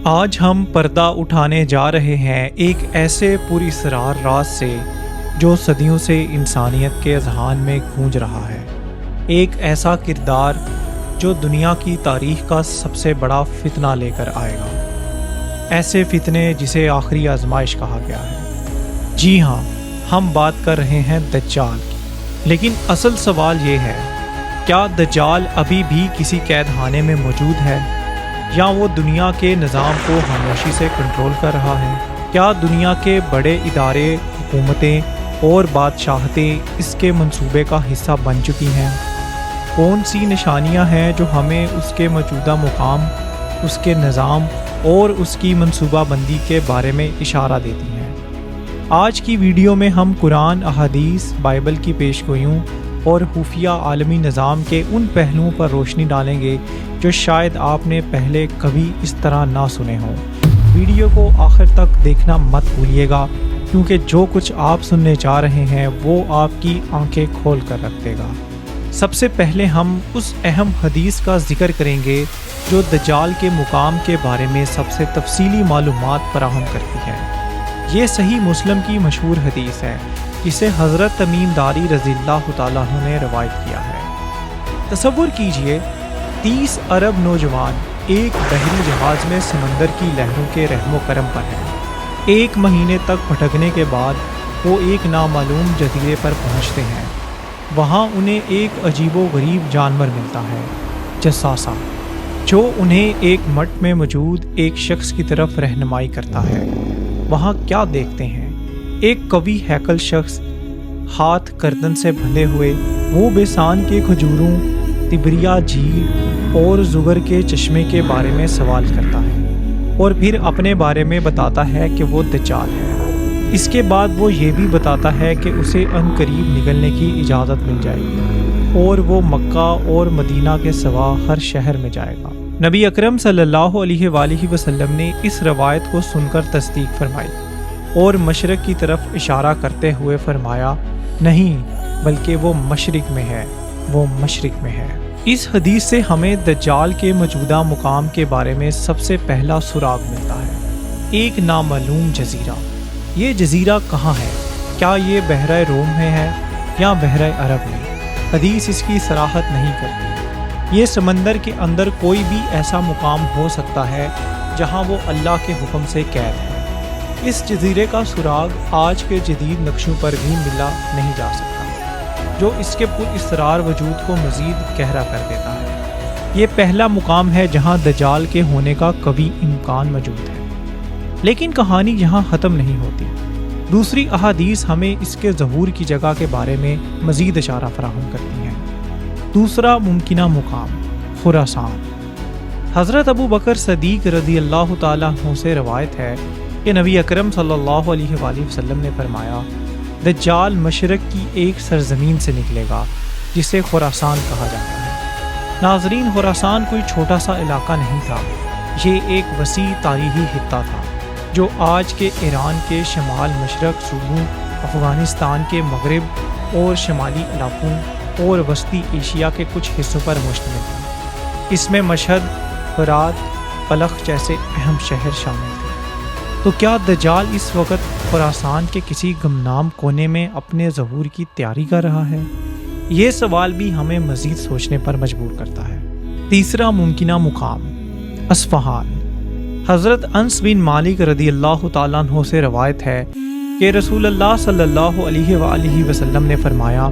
آج ہم پردہ اٹھانے جا رہے ہیں ایک ایسے پوری اسرار راز سے جو صدیوں سے انسانیت کے اذہان میں گونج رہا ہے۔ ایک ایسا کردار جو دنیا کی تاریخ کا سب سے بڑا فتنہ لے کر آئے گا، ایسے فتنے جسے آخری آزمائش کہا گیا ہے۔ جی ہاں، ہم بات کر رہے ہیں دجال کی۔ لیکن اصل سوال یہ ہے، کیا دجال ابھی بھی کسی قید خانے میں موجود ہے، یا وہ دنیا کے نظام کو خاموشی سے کنٹرول کر رہا ہے؟ کیا دنیا کے بڑے ادارے، حکومتیں اور بادشاہتیں اس کے منصوبے کا حصہ بن چکی ہیں؟ کون سی نشانیاں ہیں جو ہمیں اس کے موجودہ مقام، اس کے نظام اور اس کی منصوبہ بندی کے بارے میں اشارہ دیتی ہیں؟ آج کی ویڈیو میں ہم قرآن، احادیث، بائبل کی پیشگوئیوں اور خفیہ عالمی نظام کے ان پہلوؤں پر روشنی ڈالیں گے جو شاید آپ نے پہلے کبھی اس طرح نہ سنے ہوں۔ ویڈیو کو آخر تک دیکھنا مت بھولیے گا، کیونکہ جو کچھ آپ سننے جا رہے ہیں وہ آپ کی آنکھیں کھول کر رکھ دے گا۔ سب سے پہلے ہم اس اہم حدیث کا ذکر کریں گے جو دجال کے مقام کے بارے میں سب سے تفصیلی معلومات فراہم کرتی ہے۔ یہ صحیح مسلم کی مشہور حدیث ہے، جسے حضرت تمیم داری رضی اللہ تعالیٰ عنہ نے روایت کیا ہے۔ تصور کیجئے 30 عرب نوجوان ایک بحری جہاز میں سمندر کی لہروں کے رحم و کرم پر ہیں۔ 1 مہینے تک بھٹکنے کے بعد وہ ایک نامعلوم جزیرے پر پہنچتے ہیں۔ وہاں انہیں ایک عجیب و غریب جانور ملتا ہے، جساسہ، جو انہیں ایک مٹ میں موجود ایک شخص کی طرف رہنمائی کرتا ہے۔ وہاں کیا دیکھتے ہیں؟ ایک قوی ہیکل شخص، ہاتھ گردن سے بندھے ہوئے، وہ بیسان کے کھجوروں، تبریا جھیل اور زغر کے چشمے کے بارے میں سوال کرتا ہے، اور پھر اپنے بارے میں بتاتا ہے کہ وہ دجال ہے۔ اس کے بعد وہ یہ بھی بتاتا ہے کہ اسے عن قریب نکلنے کی اجازت مل جائے گی، اور وہ مکہ اور مدینہ کے سوا ہر شہر میں جائے گا۔ نبی اکرم صلی اللہ علیہ وآلہ وسلم نے اس روایت کو سن کر تصدیق فرمائی اور مشرق کی طرف اشارہ کرتے ہوئے فرمایا، نہیں بلکہ وہ مشرق میں ہے، وہ مشرق میں ہے۔ اس حدیث سے ہمیں دجال کے موجودہ مقام کے بارے میں سب سے پہلا سراغ ملتا ہے، ایک نامعلوم جزیرہ۔ یہ جزیرہ کہاں ہے؟ کیا یہ بحیرہ روم میں ہے یا بحیرہ عرب میں؟ حدیث اس کی صراحت نہیں کرتی۔ یہ سمندر کے اندر کوئی بھی ایسا مقام ہو سکتا ہے جہاں وہ اللہ کے حکم سے قید ہے۔ اس جزیرے کا سراغ آج کے جدید نقشوں پر بھی ملا نہیں جا سکتا، جو اس کے پر اسرار وجود کو مزید گہرا کر دیتا ہے۔ یہ پہلا مقام ہے جہاں دجال کے ہونے کا قوی امکان موجود ہے۔ لیکن کہانی یہاں ختم نہیں ہوتی۔ دوسری احادیث ہمیں اس کے ظہور کی جگہ کے بارے میں مزید اشارہ فراہم کرتی ہیں۔ دوسرا ممکنہ مقام، خراسان۔ حضرت ابو بکر صدیق رضی اللہ تعالیٰ عنہ سے روایت ہے کہ نبی اکرم صلی اللہ علیہ وآلہ وسلم نے فرمایا، دجال مشرق کی ایک سرزمین سے نکلے گا جسے خراسان کہا جاتا ہے۔ ناظرین، خراسان کوئی چھوٹا سا علاقہ نہیں تھا، یہ ایک وسیع تاریخی خطہ تھا جو آج کے ایران کے شمال مشرق صوبوں، افغانستان کے مغرب اور شمالی علاقوں اور وسطی ایشیا کے کچھ حصوں پر مشتمل تھا۔ اس میں مشہد، فرات، بلخ جیسے اہم شہر شامل تھے۔ تو کیا دجال اس وقت خراسان کے کسی گمنام کونے میں اپنے ظہور کی تیاری کر رہا ہے؟ یہ سوال بھی ہمیں مزید سوچنے پر مجبور کرتا ہے۔ تیسرا ممکنہ مقام، اصفہان۔ حضرت انس بن مالک رضی اللہ تعالیٰ عنہ سے روایت ہے کہ رسول اللہ صلی اللہ علیہ وآلہ وسلم نے فرمایا،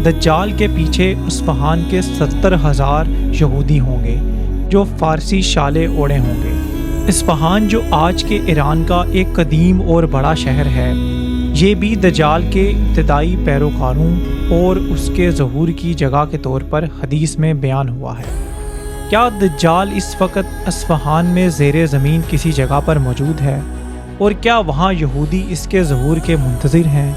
دجال کے پیچھے اصفہان کے 70,000 یہودی ہوں گے جو فارسی شالیں اوڑھے ہوں گے۔ اصفہان جو آج کے ایران کا ایک قدیم اور بڑا شہر ہے، یہ بھی دجال کے ابتدائی پیروکاروں اور اس کے ظہور کی جگہ کے طور پر حدیث میں بیان ہوا ہے۔ کیا دجال اس وقت اصفہان میں زیر زمین کسی جگہ پر موجود ہے، اور کیا وہاں یہودی اس کے ظہور کے منتظر ہیں؟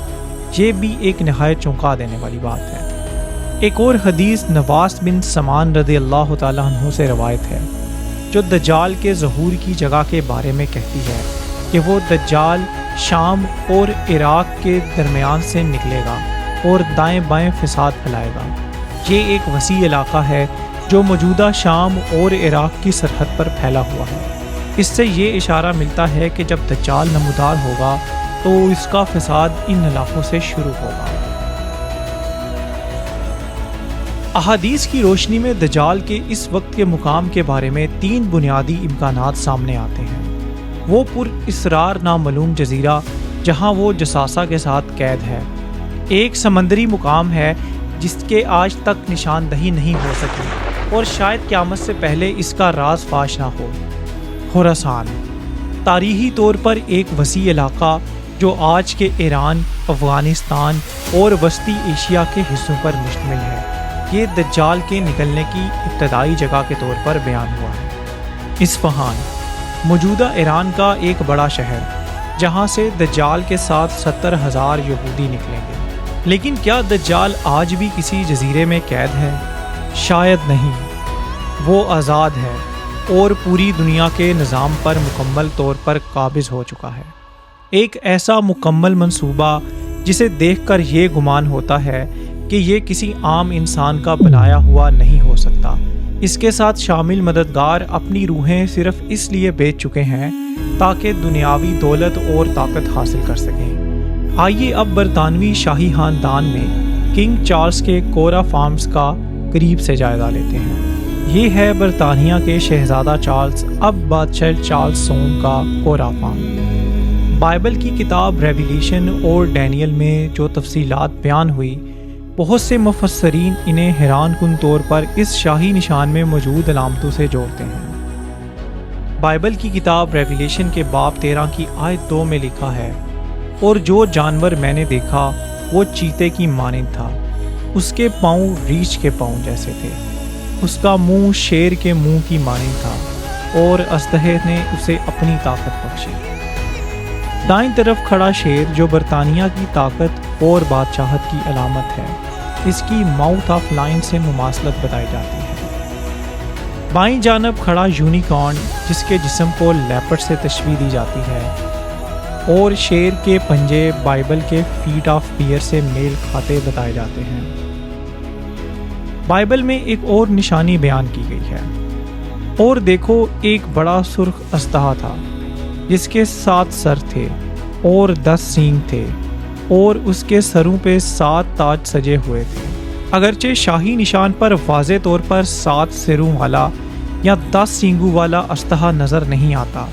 یہ بھی ایک نہایت چونکا دینے والی بات ہے۔ ایک اور حدیث نواس بن سمان رضی اللہ تعالیٰ عنہ سے روایت ہے جو دجال کے ظہور کی جگہ کے بارے میں کہتی ہے کہ وہ دجال شام اور عراق کے درمیان سے نکلے گا اور دائیں بائیں فساد پھیلائے گا۔ یہ ایک وسیع علاقہ ہے جو موجودہ شام اور عراق کی سرحد پر پھیلا ہوا ہے۔ اس سے یہ اشارہ ملتا ہے کہ جب دجال نمودار ہوگا تو اس کا فساد ان علاقوں سے شروع ہوگا۔ احادیث کی روشنی میں دجال کے اس وقت کے مقام کے بارے میں 3 بنیادی امکانات سامنے آتے ہیں۔ وہ پر اسرار نامعلوم جزیرہ جہاں وہ جساسہ کے ساتھ قید ہے، ایک سمندری مقام ہے جس کے آج تک نشاندہی نہیں ہو سکی اور شاید قیامت سے پہلے اس کا راز فاش نہ ہو۔ خراسان تاریخی طور پر ایک وسیع علاقہ جو آج کے ایران، افغانستان اور وسطی ایشیا کے حصوں پر مشتمل ہے، یہ دجال کے نکلنے کی ابتدائی جگہ کے طور پر بیان ہوا ہے۔ اصفہان موجودہ ایران کا ایک بڑا شہر جہاں سے دجال کے ساتھ 70,000 یہودی نکلیں گے۔ لیکن کیا دجال آج بھی کسی جزیرے میں قید ہے؟ شاید نہیں، وہ آزاد ہے اور پوری دنیا کے نظام پر مکمل طور پر قابض ہو چکا ہے۔ ایک ایسا مکمل منصوبہ جسے دیکھ کر یہ گمان ہوتا ہے کہ یہ کسی عام انسان کا بنایا ہوا نہیں ہو سکتا۔ اس کے ساتھ شامل مددگار اپنی روحیں صرف اس لیے بیچ چکے ہیں تاکہ دنیاوی دولت اور طاقت حاصل کر سکیں۔ آئیے اب برطانوی شاہی خاندان میں کنگ چارلز کے کورا فارمز کا قریب سے جائزہ لیتے ہیں۔ یہ ہے برطانیہ کے شہزادہ چارلز اب بادشاہ چارلز سوم کا کورا فارم۔ بائبل کی کتاب ریویلیشن اور ڈینیل میں جو تفصیلات بیان ہوئی، بہت سے مفسرین انہیں حیران کن طور پر اس شاہی نشان میں موجود علامتوں سے جوڑتے ہیں۔ بائبل کی کتاب ریویلیشن کے باب 13 کی آیت 2 میں لکھا ہے، اور جو جانور میں نے دیکھا وہ چیتے کی مانند تھا، اس کے پاؤں ریچھ کے پاؤں جیسے تھے، اس کا منہ شیر کے منہ کی مانند تھا، اور اژدہے نے اسے اپنی طاقت بخشی۔ دائیں طرف کھڑا شیر جو برطانیہ کی طاقت اور بادشاہت کی علامت ہے، اس کی ماؤتھ آف لائن سے مماثلت بتائی جاتی ہے۔ بائیں جانب کھڑا یونیکارن جس کے جسم کو لیپرڈ سے تشبیہ دی جاتی ہے، اور شیر کے پنجے بائبل کے فیٹ آف بیئر سے میل کھاتے بتائے جاتے ہیں۔ بائبل میں ایک اور نشانی بیان کی گئی ہے، اور دیکھو ایک بڑا سرخ اژدہا تھا جس کے 7 سر تھے اور 10 سینگ تھے، اور اس کے سروں پہ 7 تاج سجے ہوئے تھے۔ اگرچہ شاہی نشان پر واضح طور پر 7 سروں والا یا 10 سینگوں والا اژدہا نظر نہیں آتا،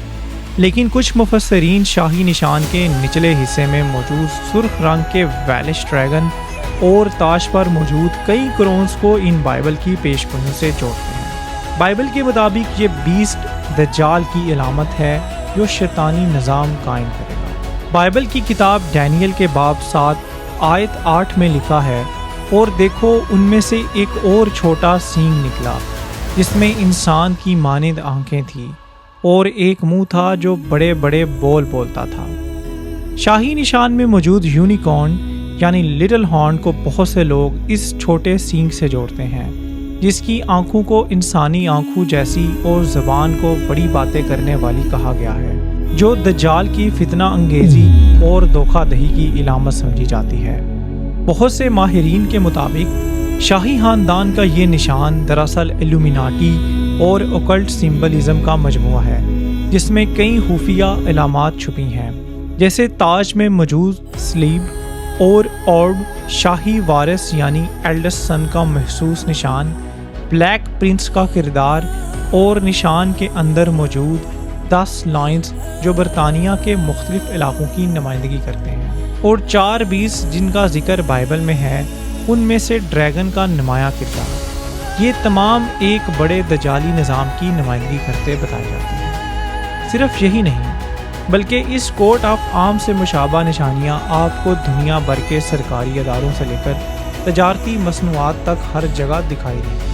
لیکن کچھ مفسرین شاہی نشان کے نچلے حصے میں موجود سرخ رنگ کے ویلش ڈریگن اور تاج پر موجود کئی کرونز کو ان بائبل کی پیش گوئیوں سے جوڑتے ہیں۔ بائبل کے مطابق یہ بیسٹ دجال کی علامت ہے جو شیطانی نظام قائم کرے گا۔ بائبل کی کتاب ڈینیل کے باب 7 آیت 8 میں لکھا ہے، اور دیکھو ان میں سے ایک اور چھوٹا سینگ نکلا جس میں انسان کی مانند آنکھیں تھیں اور ایک منہ تھا جو بڑے بڑے بول بولتا تھا۔ شاہی نشان میں موجود یونیکارن یعنی لٹل ہارن کو بہت سے لوگ اس چھوٹے سینگ سے جوڑتے ہیں، جس کی آنکھوں کو انسانی آنکھوں جیسی اور زبان کو بڑی باتیں کرنے والی کہا گیا ہے، جو دجال کی فتنہ انگیزی اور دھوکہ دہی کی علامت سمجھی جاتی ہے۔ بہت سے ماہرین کے مطابق شاہی خاندان کا یہ نشان دراصل ایلومیناٹی اور اوکلٹ سمبلزم کا مجموعہ ہے، جس میں کئی خفیہ علامات چھپی ہیں، جیسے تاج میں موجود سلیب اور اورب، شاہی وارث یعنی ایلڈسٹ سن کا محسوس نشان، بلیک پرنس کا کردار، اور نشان کے اندر موجود 10 لائنز جو برطانیہ کے مختلف علاقوں کی نمائندگی کرتے ہیں، اور 4 بیس جن کا ذکر بائبل میں ہے، ان میں سے ڈریگن کا نمایاں کردار۔ یہ تمام ایک بڑے دجالی نظام کی نمائندگی کرتے بتائے جاتے ہیں۔ صرف یہی نہیں، بلکہ اس کوٹ آف آرم سے مشابہ نشانیاں آپ کو دنیا بھر کے سرکاری اداروں سے لے کر تجارتی مصنوعات تک ہر جگہ دکھائی دیں گی۔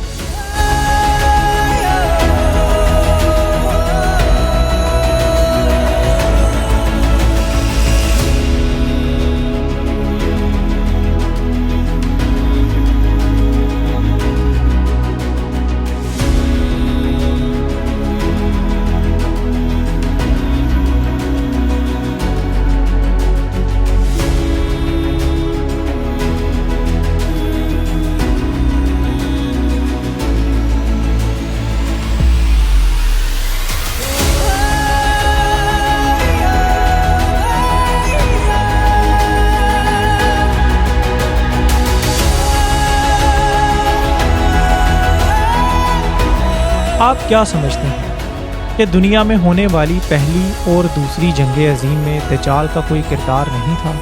آپ کیا سمجھتے ہیں کہ دنیا میں ہونے والی پہلی اور دوسری جنگ عظیم میں دجال کا کوئی کردار نہیں تھا؟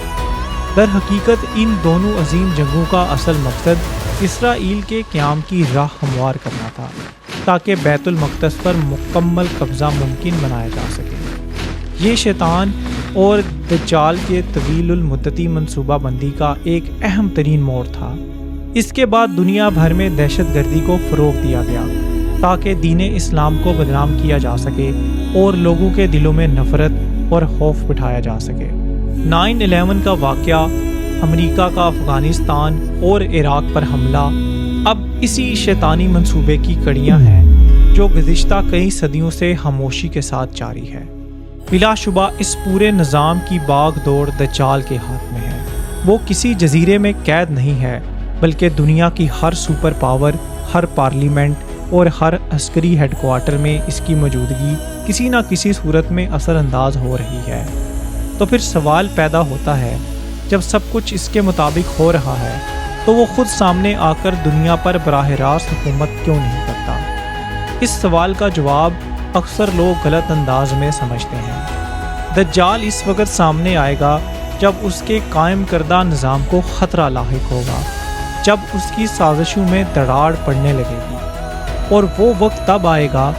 در حقیقت ان دونوں عظیم جنگوں کا اصل مقصد اسرائیل کے قیام کی راہ ہموار کرنا تھا، تاکہ بیت المقدس پر مکمل قبضہ ممکن بنایا جا سکے۔ یہ شیطان اور دجال کے طویل المدتی منصوبہ بندی کا ایک اہم ترین موڑ تھا۔ اس کے بعد دنیا بھر میں دہشت گردی کو فروغ دیا گیا تاکہ دین اسلام کو بدنام کیا جا سکے اور لوگوں کے دلوں میں نفرت اور خوف بٹھایا جا سکے۔ 9/11 کا واقعہ، امریکہ کا افغانستان اور عراق پر حملہ اب اسی شیطانی منصوبے کی کڑیاں ہیں جو گزشتہ کئی صدیوں سے خاموشی کے ساتھ جاری ہے۔ بلا شبہ اس پورے نظام کی باغ دوڑ دجال کے ہاتھ میں ہے۔ وہ کسی جزیرے میں قید نہیں ہے، بلکہ دنیا کی ہر سپر پاور، ہر پارلیمنٹ اور ہر عسکری ہیڈ کوارٹر میں اس کی موجودگی کسی نہ کسی صورت میں اثر انداز ہو رہی ہے۔ تو پھر سوال پیدا ہوتا ہے، جب سب کچھ اس کے مطابق ہو رہا ہے تو وہ خود سامنے آ کر دنیا پر براہ راست حکومت کیوں نہیں کرتا؟ اس سوال کا جواب اکثر لوگ غلط انداز میں سمجھتے ہیں۔ دجال اس وقت سامنے آئے گا جب اس کے قائم کردہ نظام کو خطرہ لاحق ہوگا، جب اس کی سازشوں میں دراڑ پڑنے لگے گی، اور وہ وقت تب آئے گا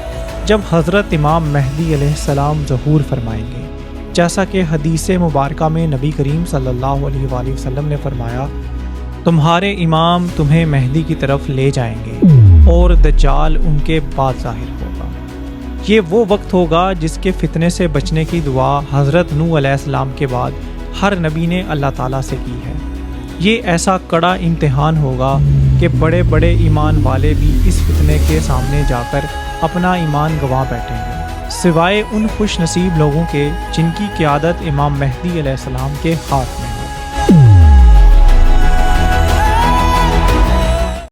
جب حضرت امام مہدی علیہ السلام ظہور فرمائیں گے، جیسا کہ حدیث مبارکہ میں نبی کریم صلی اللہ علیہ وآلہ وسلم نے فرمایا، تمہارے امام تمہیں مہدی کی طرف لے جائیں گے اور دجال ان کے بعد ظاہر ہوگا۔ یہ وہ وقت ہوگا جس کے فتنے سے بچنے کی دعا حضرت نوح علیہ السلام کے بعد ہر نبی نے اللہ تعالیٰ سے کی ہے۔ یہ ایسا کڑا امتحان ہوگا کہ بڑے بڑے ایمان والے بھی اس فتنے کے سامنے جا کر اپنا ایمان گنوا بیٹھیں گے، سوائے ان خوش نصیب لوگوں کے جن کی قیادت امام مہدی علیہ السلام کے ہاتھ میں ہے۔